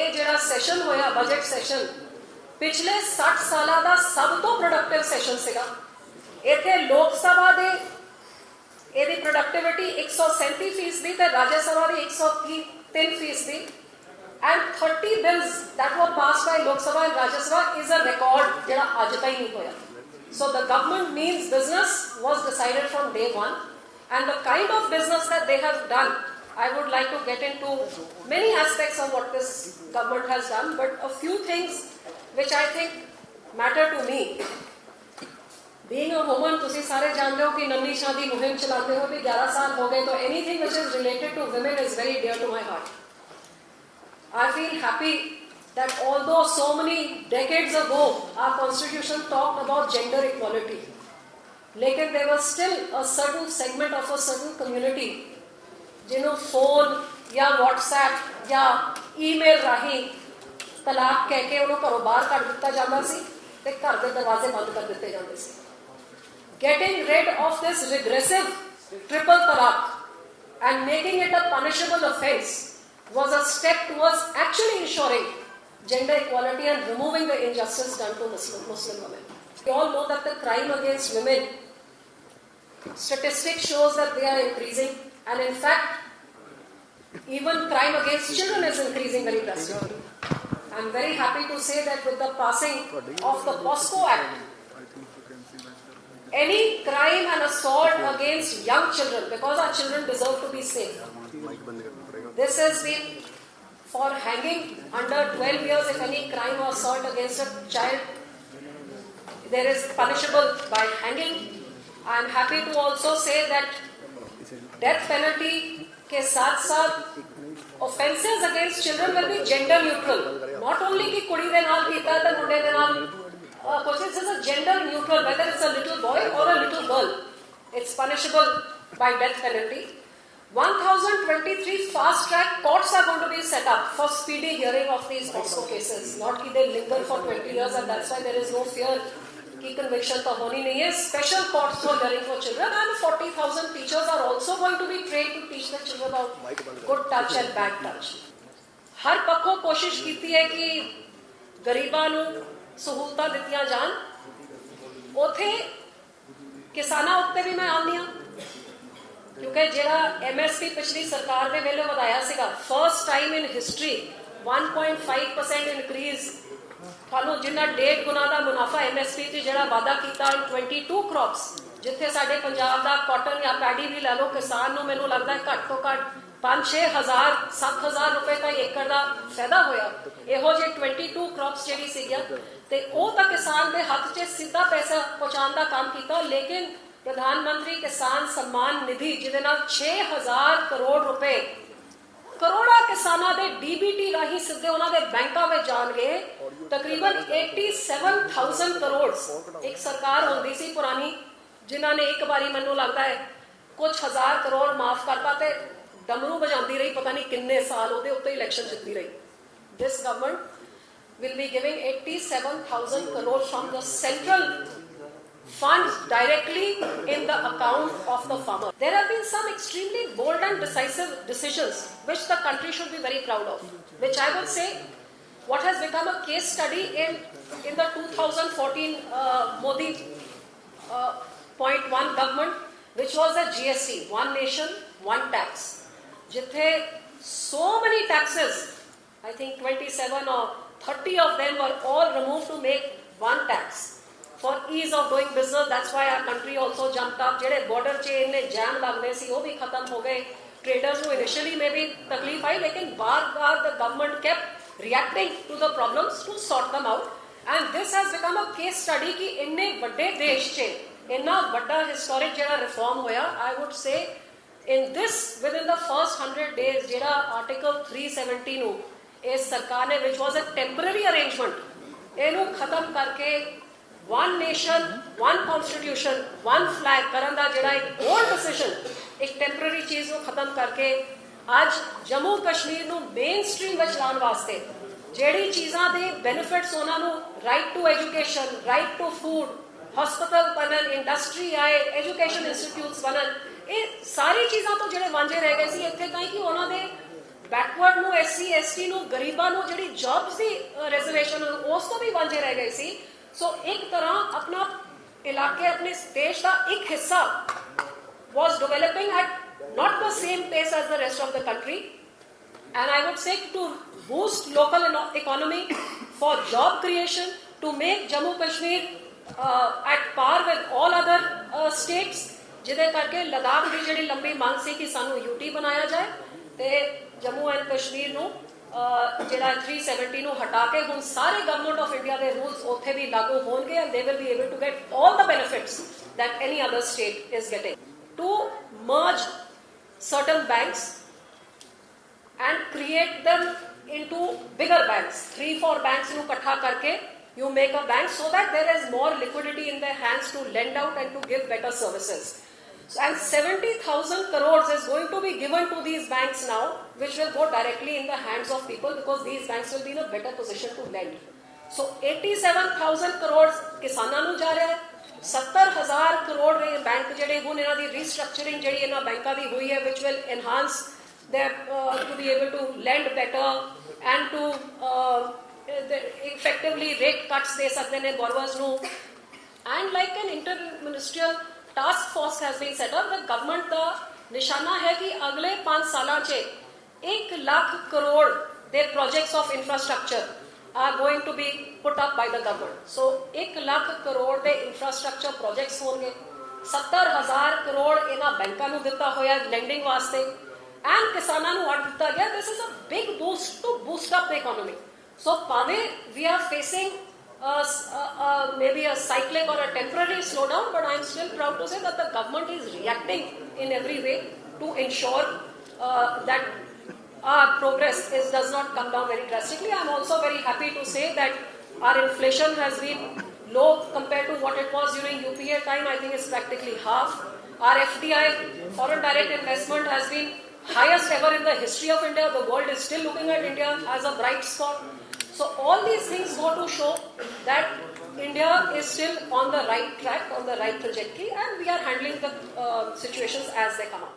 ये जिहड़ा सैशन होया बजट सैशन पिछले 60 साल का सब तो प्रोडक्टिव सैशन सीगा। इत्थे लोक सभा दे ਇਹਦੀ प्रोडक्टिविटी 137% ਤੇ राज्य सभा ਦੀ 103% and 30 bills that were passed by Lok Sabha and Rajya Sabha is a record ਜਿਹੜਾ ਅੱਜ ਤਾਈਂ ਨਹੀਂ ਹੋਇਆ। So the government means business was decided from day one, and the kind of business that they have done, I would like to get into many aspects of what this government has done, but a few things which I think matter to me. Being a woman, तुसी सारे जानते हो कि नन्ही शादी मुहिम चलाते हो भी 11 साल हो गए, तो anything which is related to women is very dear to my heart. I feel happy that although so many decades ago our constitution talked about gender equality, लेकिन there was still a certain segment of a certain community जिन्हों phone या WhatsApp या email राही तलाक कह के उन्होंने घरों बाहर कढ़ दिता जाता सी ते घर के दरवाजे बंद कर दिते जाते सी। Getting rid of this regressive triple talaq and making it a punishable offence was a step towards actually ensuring gender equality and removing the injustice done to Muslim women. We all know that the crime against women statistics shows that they are increasing, and in fact even crime against children is increasing very drastically. I am very happy to say that with the passing of the POSCO Act, any crime and assault against young children, because our children deserve to be safe, this has been for hanging under 12 years. If any crime or assault against a child, there is punishable by hanging. I am happy to also say that death penalty के साथ साथ offences against children will be gender neutral. Not only कि कुड़ी दे नाल कीता ते मुंडे दे नाल this is a gender neutral, whether it's a little boy or a little girl, it's punishable by death penalty. 1023 fast track courts are going to be set up for speedy hearing of these POSCO cases, not that they linger for 20 years and that's why there is no fear कि conviction तो होनी नहीं है. Special courts for hearing for children, and 40,000 teachers are also going to be trained to teach the children about good touch and bad touch. हर पक्षों कोशिश कीती है कि गरीबां नूं सहूलतां दित्तियां जान। उथे किसानां उत्ते भी मैं आउंदी हां क्योंकि जिहड़ा MSP पिछली सरकार दे वेले वधाया सीगा, first time in history 1.5% increase, ਤੁਹਾਨੂੰ जिन्ना 1.5 गुना का मुनाफा MSP च जिहड़ा वादा कीता इन 22 क्रॉप्स, जिथे साडे पंजाब दा कॉटन या पैडी भी लै लो, किसान नूं मैनूं लगदा है घੱਟ ਤੋਂ घੱਟ 5-6 हज़ार 7 हज़ार रुपए का एकड़ का फायदा होया। इहो जे 22 क्रॉप्स जिहड़ी सीगियां ते ओह तां किसान दे हत्थ 'च सीधा पैसा पहुंचाउण दा काम कीता, लेकिन प्रधानमंत्री किसान सम्मान निधि जिहदे नाल 6,000 करोड़ रुपए करोड़ा किसानां दे DBT राही सीधे उन्हां दे बैंकां विच जाणगे। तकरीबन 87,000 करोड़ एक सरकार होंदी सी पुरानी जिन्हां ने एक बारी मैनूं लगदा है कुछ हज़ार करोड़ माफ करता ते डमरू बजाती रही पता नहीं किन्ने साल उहदे उत्ते इलैक्शन जितती रही। This government will be giving 87,000 crore from the central funds directly in the account of the farmer. There have been some extremely bold and decisive decisions which the country should be very proud of, which I would say what has become a case study in the 2014 Modi point 1 government, which was the GST, one nation one tax, jithe so many taxes, I think 27 or 30 of them were all removed to make one tax for ease of doing business. That's why our country also jumped up. जेड़े border चे इन्ने jam लगने सी वो भी खत्म हो गए। Traders को initially में भी तकलीफ आई, लेकिन बार-बार the government kept reacting to the problems to sort them out. And this has become a case study कि इन्ने बड़े देश चे इन्ना बड़ा historic जेड़ा reform होया, I would say in this within the first 100 days जेड़ा Article 370 नू इस सरकार ने, which was a temporary arrangement, इनू खत्म करके one nation one constitution one flag करन दा जेड़ा एक bold decision, एक temporary चीज को खत्म करके आज जम्मू कश्मीर नू मेन स्ट्रीम विच लाने वास्ते जेड़ी चीज़ां दे बेनिफिट्स उन्हां नू right to education, right to food, hospital बनन, इंडस्ट्री आए, एजुकेशन इंस्टीट्यूट्स बनन, ये सारी चीज़ां तो जेड़े वांझे रह गए सी इत्थे ताईं कि उन्हां दे ਬੈਕਵਰਡ ਨੂੰ SC ST ਨੂੰ ਗਰੀਬਾਂ ਨੂੰ ਜਿਹੜੀ ਜੌਬਸ ਦੀ ਰਿਜ਼ਰਵੇਸ਼ਨ ਉਸ ਤੋਂ ਵੀ ਵਾਂਝੇ ਰਹਿ ਗਏ ਸੀ। ਸੋ ਇੱਕ ਤਰ੍ਹਾਂ ਆਪਣਾ ਇਲਾਕੇ ਆਪਣੇ ਦੇਸ਼ ਦਾ ਇੱਕ ਹਿੱਸਾ was developing at not the same pace as the rest of the country, and I would say to boost local economy, for job creation, to make Jammu Kashmir at par with all other states, ਜਿਹਦੇ ਕਰਕੇ ਲਦਾਖ ਦੀ ਜਿਹੜੀ ਲੰਬੀ ਮੰਗ ਸੀ ਕਿ ਸਾਨੂੰ UT ਬਣਾਇਆ ਜਾਏ ਤੇ ਜੰਮੂ ਐਂਡ ਕਸ਼ਮੀਰ ਨੂੰ ਜਿਹੜਾ 370 ਨੂੰ ਹਟਾ ਕੇ ਹੁਣ ਸਾਰੇ ਗਵਰਨਮੈਂਟ ਆਫ ਇੰਡੀਆ ਦੇ ਰੂਲਸ ਉੱਥੇ ਵੀ ਲਾਗੂ ਹੋਣਗੇ and they will be able to get all the benefits that any other state is getting. To merge certain banks and create them into bigger banks, 3-4 banks ਨੂੰ ਇਕੱਠਾ ਕਰਕੇ you make a bank so that there is more liquidity in their hands to lend out and to give better services. And 70,000 crores is going to be given to these banks now, which will go directly in the hands of people because these banks will be in a better position to lend. So 87,000 crores ਕਿਸਾਨਾਂ ਨੂੰ ਜਾ ਰਿਹਾ ਹੈ, 70,000 ਕਰੋੜ ਦੇ bank ਜਿਹੜੇ ਹੁਣ ਇਹਨਾਂ ਦੀ restructuring ਜਿਹੜੀ ਇਹਨਾਂ ਬੈਂਕਾਂ ਦੀ ਹੋਈ ਹੈ which will enhance their to be able to lend better and to effectively rate cuts ਦੇ ਸਕਦੇ ਨੇ borrowers ਨੂੰ, and like an interministerial task force has been set up. The government ਦਾ ਨਿਸ਼ਾਨਾ ਹੈ ਕਿ ਅਗਲੇ 5 ਸਾਲਾਂ 'ਚ 1 ਲੱਖ ਕਰੋੜ ਦੇ projects of infrastructure are going to be put up by the government. So 1 lakh crore ਦੇ infrastructure projects ਹੋਣਗੇ, 70,000 ਕਰੋੜ ਇਹਨਾਂ ਬੈਂਕਾਂ ਨੂੰ ਦਿੱਤਾ ਹੋਇਆ lending ਵਾਸਤੇ, and ਕਿਸਾਨਾਂ ਨੂੰ ਅੱਡ ਦਿੱਤਾ ਗਿਆ. This is a big boost to boost up the economy. So ਭਾਵੇਂ we are facing maybe a cyclic or a temporary slowdown, but I am still proud to say that the government is reacting in every way to ensure that our progress does not come down very drastically. I am also very happy to say that our inflation has been low compared to what it was during UPA time. I think it's practically half. Our FDI, foreign direct investment, has been highest ever in the history of India. The world is still looking at India as a bright spot. So all these things go to show that India is still on the right track, on the right trajectory, and we are handling the situations as they come up.